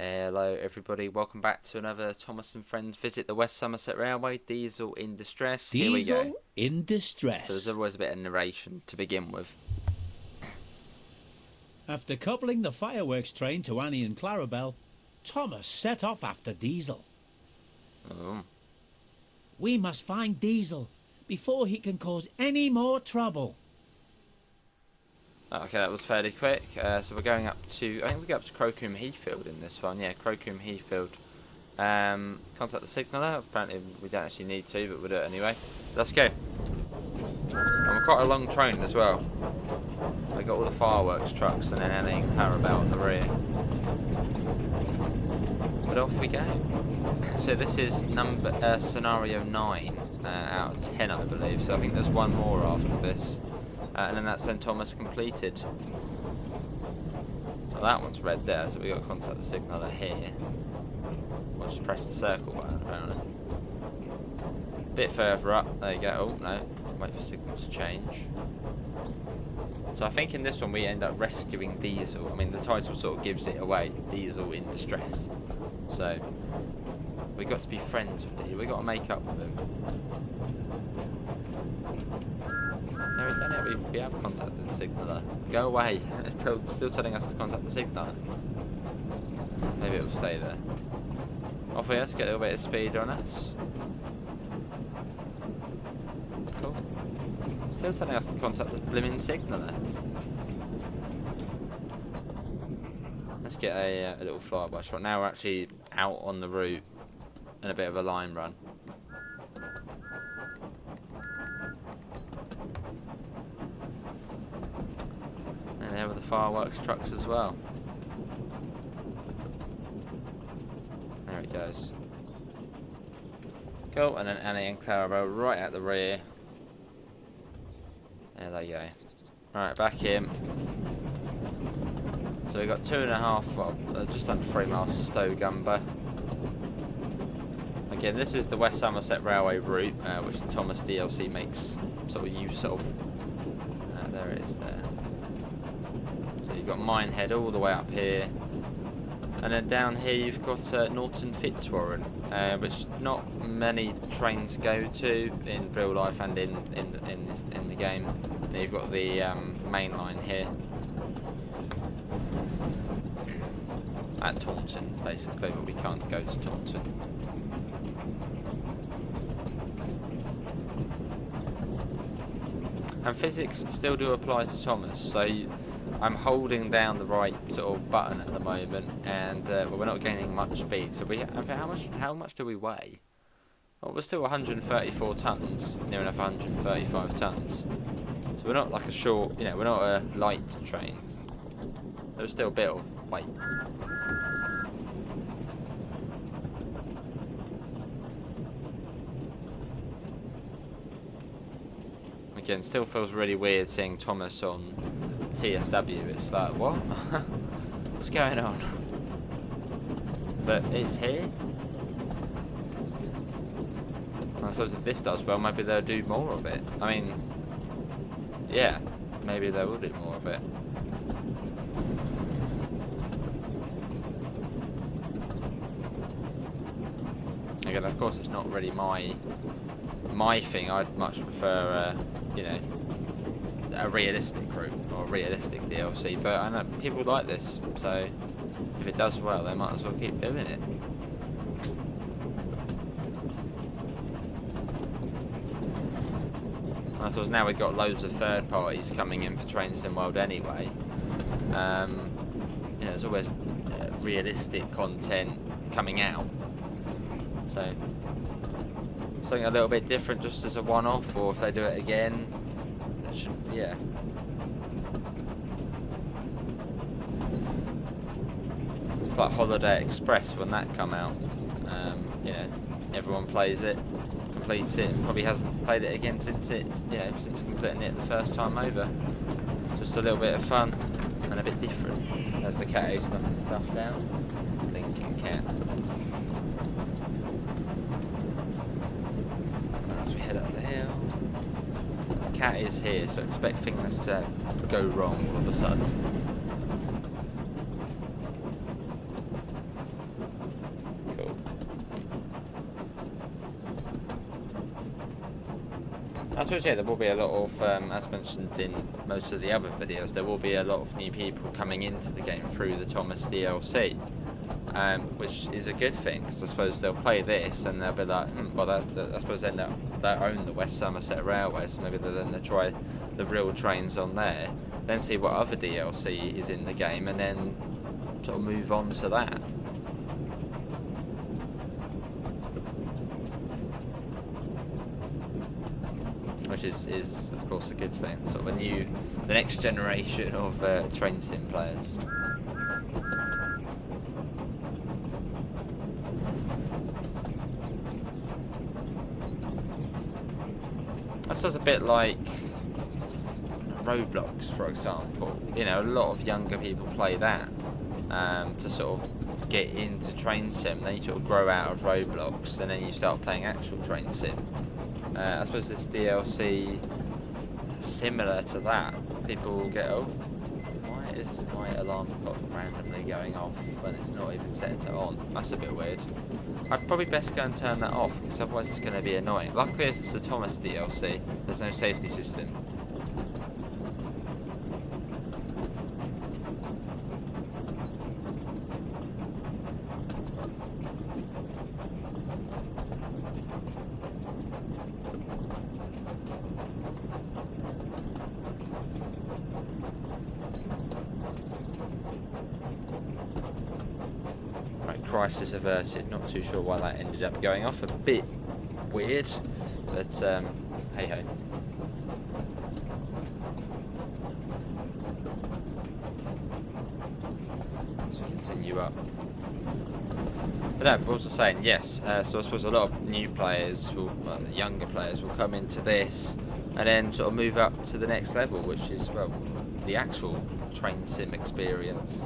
Hello everybody, welcome back to another Thomas and Friends Visit the West Somerset Railway, Diesel in Distress. Here we go. Diesel in Distress. So there's always a bit of narration to begin with. After coupling the fireworks train to Annie and Clarabel, Thomas set off after Diesel. Oh. We must find Diesel before he can cause any more trouble. Okay, that was fairly quick. So we're going up to, I think we go up to Crowcombe Heathfield in this one. Yeah, Crowcombe Heathfield. Contact the signaller. Apparently we don't actually need to, but we'll do it anyway. Let's go. And we're quite a long train as well. We got all the fireworks trucks and then Annie and Clarabel in the rear. But off we go. So this is scenario 9 out of 10, I believe. So I think there's one more after this. And then that's then Thomas completed. Well, that one's red there, so we got to contact the signaller here. We'll just press the circle button, apparently. A bit further up, there you go. Oh, no. Wait for signals to change. So I think in this one we end up rescuing Diesel. I mean, the title sort of gives it away. Diesel in Distress. So, we got to be friends with Diesel. We got to make up with him. No, we have contacted the signaller. Go away. It's still telling us to contact the signaller. Maybe it'll stay there. Off we go, let's get a little bit of speed on us. Cool. Still telling us to contact the blimmin' signaller. Let's get a little flyby shot. Now we're actually out on the route and a bit of a line run. And there were the fireworks trucks as well. There it goes. Cool, and then Annie and Clarabel right at the rear. There they go. Right, back in. So we've got 2.5, well, just under 3 miles to Stowe Gumber. Again, this is the West Somerset Railway route, which the Thomas DLC makes sort of use of. There it is there. So you've got Minehead all the way up here. And then down here you've got Norton Fitzwarren, which not many trains go to in real life and in the game. And you've got the main line here at Taunton, basically, but we can't go to Taunton. And physics still do apply to Thomas, so I'm holding down the right sort of button at the moment, and well, we're not gaining much speed. So how much do we weigh? Well, we're still 134 tons, near enough 135 tons. So we're not like a short, we're not a light train. There's still a bit of weight. Again, still feels really weird seeing Thomas on TSW. It's like, what? What's going on? But it's here. I suppose if this does well, maybe they'll do more of it. I mean, yeah, maybe they will do more of it. Again, of course, it's not really my thing. I'd much prefer, a realistic route or a realistic DLC. But I know people like this, so if it does well, they might as well keep doing it. I suppose now we've got loads of third parties coming in for Train Sim World anyway. There's always realistic content coming out. So something a little bit different just as a one-off, or if they do it again, it should, yeah. It's like Holiday Express when that come out. Everyone plays it, completes it, and probably hasn't played it again since since completing it the first time over. Just a little bit of fun and a bit different. There's the cat ace knocking stuff down. Blinking cat. As we head up the hill. The cat is here, so expect things to go wrong all of a sudden. suppose, yeah, there will be a lot of, as mentioned in most of the other videos, there will be a lot of new people coming into the game through the Thomas DLC, which is a good thing, because I suppose they'll play this and they'll be like, well, I suppose then they'll own the West Somerset Railway, so maybe they'll try the real trains on there, then see what other DLC is in the game, and then sort of move on to that. Which is of course a good thing. Sort of the next generation of train sim players. I suppose a bit like Roblox, for example. You know, a lot of younger people play that to sort of get into train sim. Then you sort of grow out of Roblox, and then you start playing actual train sim. I suppose this DLC is similar to that. People will get, oh, why is my alarm clock randomly going off when it's not even set to on? That's a bit weird. I'd probably best go and turn that off, because otherwise it's going to be annoying. Luckily, as it's the Thomas DLC, there's no safety system. Crisis averted. Not too sure why that ended up going off. A bit weird, but hey ho. As we continue up. But no, what was I saying? Yes. So I suppose a lot of new players, younger players, will come into this and then sort of move up to the next level, which is, well, the actual train sim experience.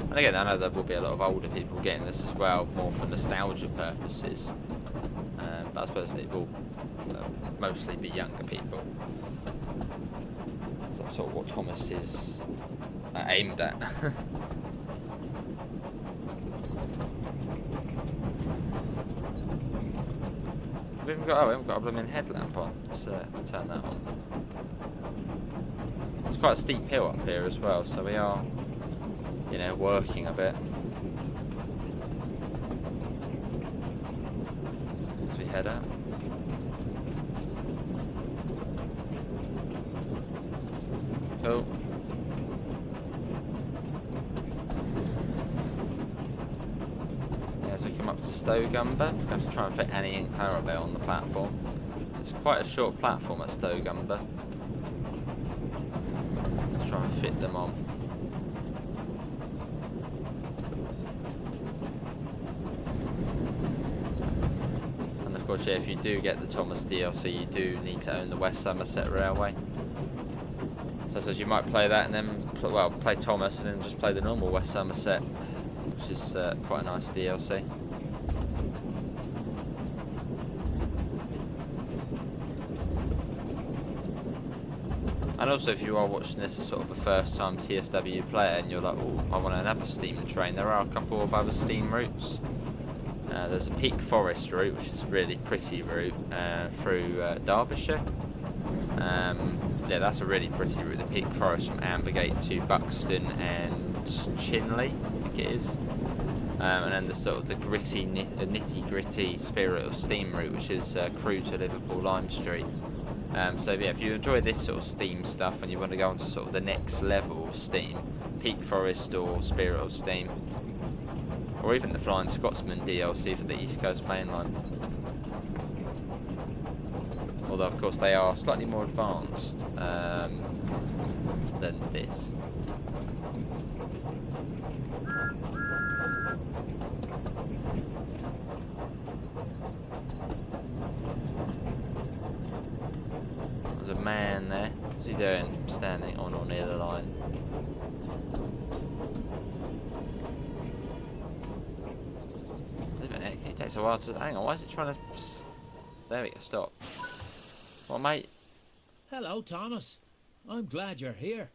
And again, I know there will be a lot of older people getting this as well, more for nostalgia purposes. But I suppose it will mostly be younger people. So that's sort of what Thomas is aimed at. we haven't got a blooming headlamp on. Let's turn that on. It's quite a steep hill up here as well, so we are, you know, working a bit as we head up. Cool. Yeah, as we come up to Stowgumber, we have to try and fit Annie and Clarabelle on the platform. So it's quite a short platform at Stowgumber. Let's try and fit them on. Of course, yeah, if you do get the Thomas DLC, you do need to own the West Somerset Railway. So I suppose you might play that and then, play Thomas and then just play the normal West Somerset, which is quite a nice DLC. And also, if you are watching this as sort of a first-time TSW player and you're like, oh, I want another steam train, there are a couple of other steam routes. There's a Peak Forest route, which is a really pretty route through Derbyshire. Yeah, that's a really pretty route, the Peak Forest from Ambergate to Buxton and Chinley, I think it is. And then there's sort of the nitty-gritty Spirit of Steam route, which is Crewe to Liverpool Lime Street. So yeah, if you enjoy this sort of Steam stuff and you want to go on to sort of the next level of Steam, Peak Forest or Spirit of Steam, or even the Flying Scotsman DLC for the East Coast Main Line. Although, of course, they are slightly more advanced than this. There's a man there. What's he doing? Standing on or near the line. It takes a while to... Hang on, why is it trying to... There we go, stop. Well, mate. Hello, Thomas. I'm glad you're here.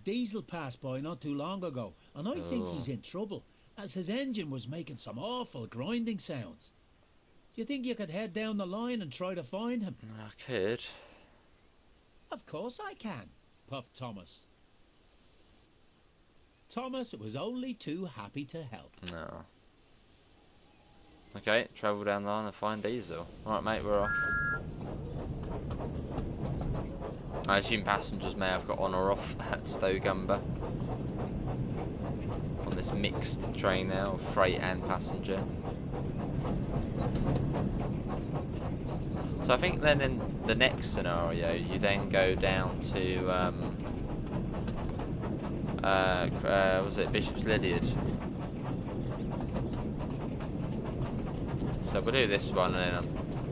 Diesel passed by not too long ago, and I think he's in trouble, as his engine was making some awful grinding sounds. Do you think you could head down the line and try to find him? I could. Of course I can, puffed Thomas. Thomas was only too happy to help. No. Okay, travel down the line and find Diesel. Alright mate, we're off. I assume passengers may have got on or off at Stowgumber. On this mixed train now, of freight and passenger. So I think then in the next scenario, you then go down to, was it Bishop's Lydiard? So we'll do this one and then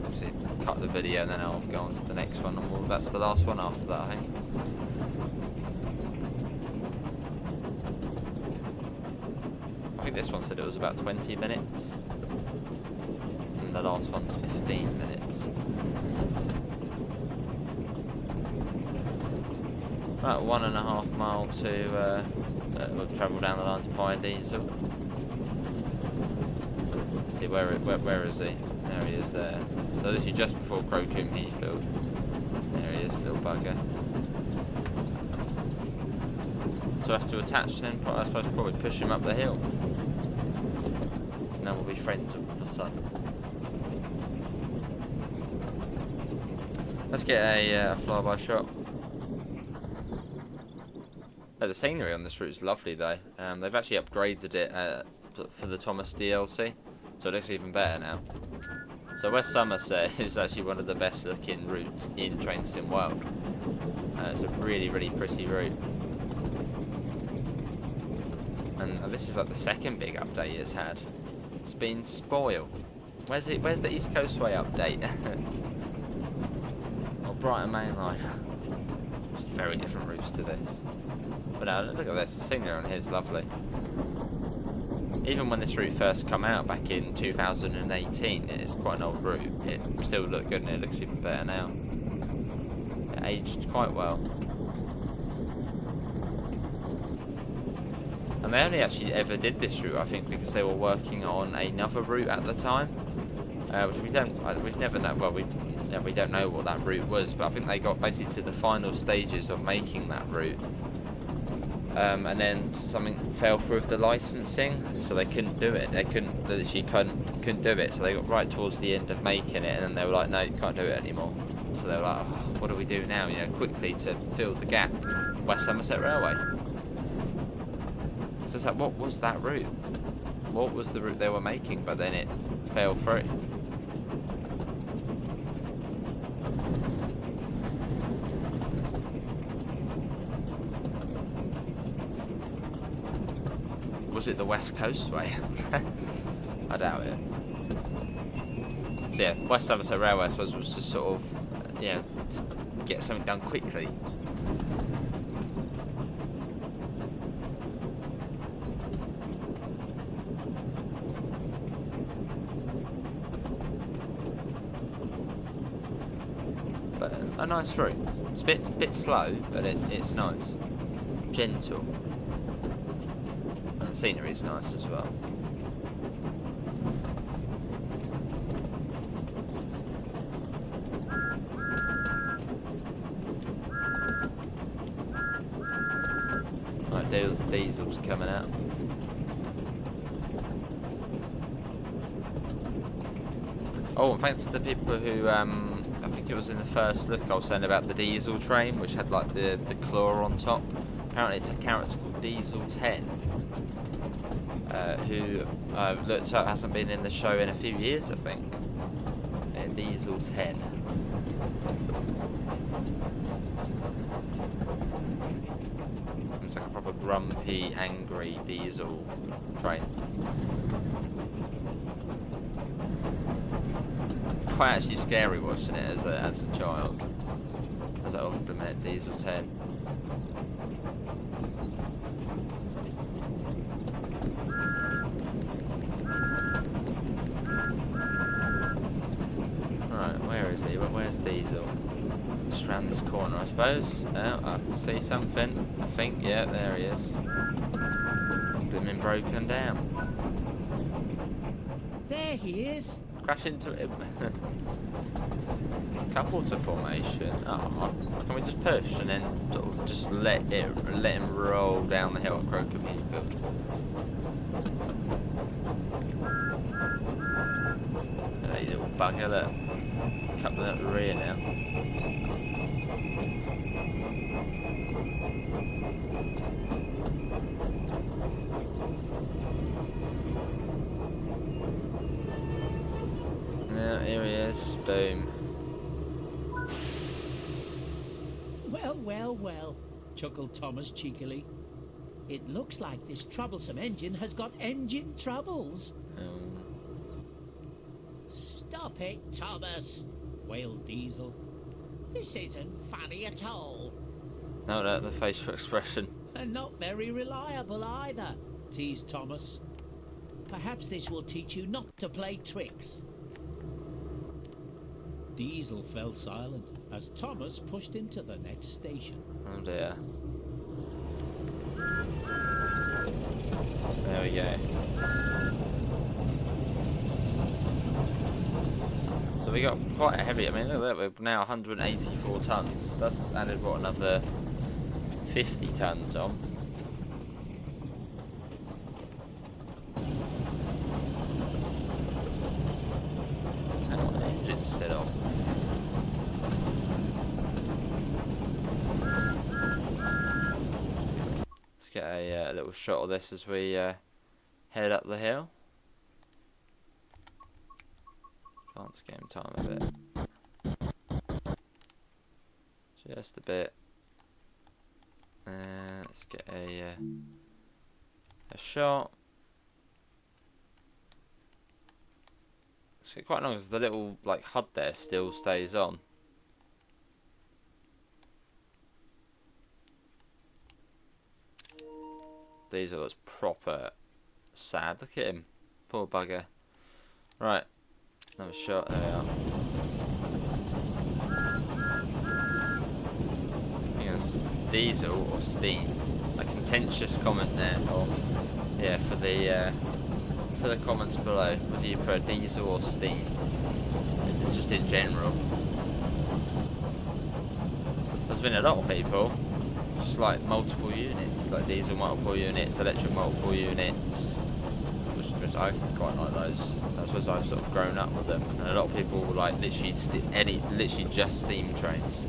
obviously cut the video and then I'll go on to the next one. And that's the last one after that, I think. I think this one said it was about 20 minutes. And the last one's 15 minutes. About 1.5 miles to we'll travel down the line to find Diesel. Let's see where is he? There he is there. So this is just before Crowcombe Heathfield. There he is, little bugger. So I have to attach him, I suppose probably push him up the hill. And then we'll be friends with the sun. Let's get a flyby shot. Oh, the scenery on this route is lovely though. They've actually upgraded it for the Thomas DLC, so it looks even better now. So West Somerset is actually one of the best looking routes in Train Sim World. It's a really, really pretty route. And this is like the second big update it's had. It's been spoiled. Where's the East Coastway update? Or Brighton Main Line. Very different routes to this. But now look at this, the scenery on here is lovely. Even when this route first came out back in 2018, it is quite an old route. It still looked good and it looks even better now. It aged quite well. And they only actually ever did this route, I think, because they were working on another route at the time, which we've never know. Well, we don't know what that route was, but I think they got basically to the final stages of making that route. And then something fell through with the licensing, so they couldn't do it. They couldn't do it. So they got right towards the end of making it, and then they were like, "No, you can't do it anymore." So they were like, oh, "What do we do now?" You know, quickly to fill the gap. West Somerset Railway. So it's like, what was that route? What was the route they were making? But then it fell through. Was it the West Coastway? I doubt it. So yeah, West Somerset Railway I suppose was just sort of, you know, to get something done quickly. But a nice route. It's a bit slow, but it's nice. Gentle. The scenery is nice as well. Right, Diesel's coming out. Oh, and thanks to the people who, I think it was in the first look I was saying about the Diesel train, which had like the claw on top. Apparently it's a character called Diesel 10. Who looks like hasn't been in the show in a few years, I think. Yeah, Diesel 10. It's like a proper grumpy, angry Diesel train. Quite actually scary watching it as a child. As I would admit, Diesel 10. Where's Diesel? Just round this corner, I suppose. Oh, I can see something. I think, yeah, there he is. Been broken down. There he is. crash into him. Couple to formation. Oh, can we just push and then sort of just let him roll down the hill at Crowcombe Heathfield? Hey, little bugger, look. Couple at the rear now. Now, here he is. Boom. Well, well, well, chuckled Thomas cheekily. It looks like this troublesome engine has got engine troubles. Stop it, Thomas, wailed Diesel. This isn't funny at all. No, the facial expression. And not very reliable either, teased Thomas. Perhaps this will teach you not to play tricks. Diesel fell silent as Thomas pushed into the next station. Oh dear. There we go. So we got quite a heavy, I mean look at that, we're now 184 tons. That's added what, another 50 tons on. And the engine's still on. Let's get a little shot of this as we head up the hill. Chance game time a bit. Just a bit. Let's get a shot. It's quite long because the little like HUD there still stays on. Diesel looks proper sad. Look at him, poor bugger. Right, another shot. There we are. I think it's diesel or steam. A contentious comment there, or yeah, for the comments below. Would you prefer diesel or steam? Just in general. There's been a lot of people just like multiple units, like diesel multiple units, electric multiple units, which I quite like those. That's because I've sort of grown up with them. And a lot of people like literally just steam trains.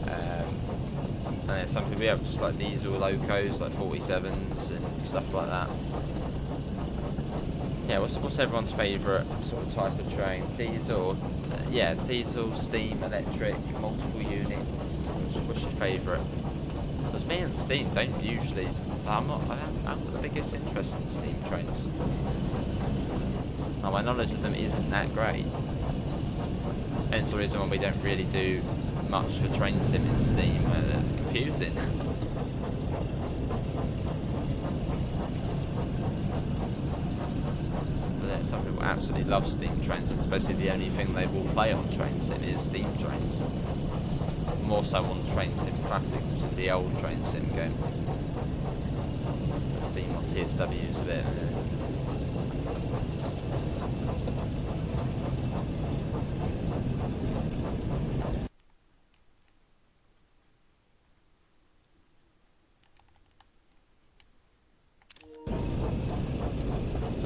And then some people have just like diesel locos, like 47s and stuff like that. Yeah, what's everyone's favourite sort of type of train? Diesel, yeah, diesel, steam, electric, multiple units. What's your favourite? Because me and steam don't usually. I haven't got the biggest interest in steam trains. Now, my knowledge of them isn't that great. Hence the reason why we don't really do much for train sim in steam. They're confusing. Some people absolutely love steam trains, and especially the only thing they will play on train sim is steam trains. More so on train sim classic, which is the old train sim game. The steam on TSW is a bit.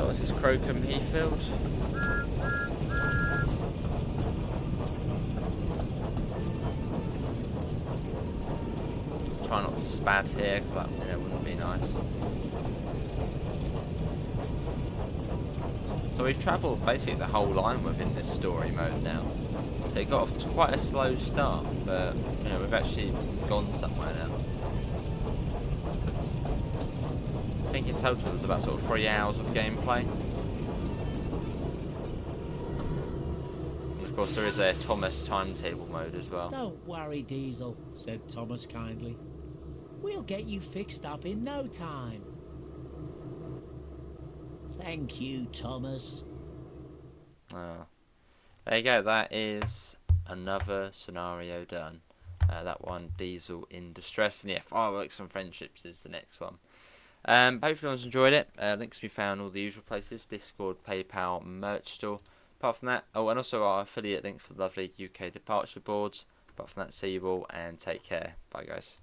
This is Crowcombe Heathfield. Try not to spat here because that wouldn't be nice. So we've travelled basically the whole line within this story mode now. It got off to quite a slow start, but we've actually gone somewhere now. I think in total there's about sort of 3 hours of gameplay. And of course there is a Thomas timetable mode as well. Don't worry, Diesel, said Thomas kindly. We'll get you fixed up in no time. Thank you, Thomas. There you go, that is another scenario done. That one, Diesel in Distress, and yeah, Fireworks and Friendships is the next one. Hope everyone's enjoyed it. Links can be found in all the usual places: Discord, PayPal, merch store. Apart from that, oh, and also our affiliate link for the lovely UK departure boards. Apart from that, see you all and take care. Bye, guys.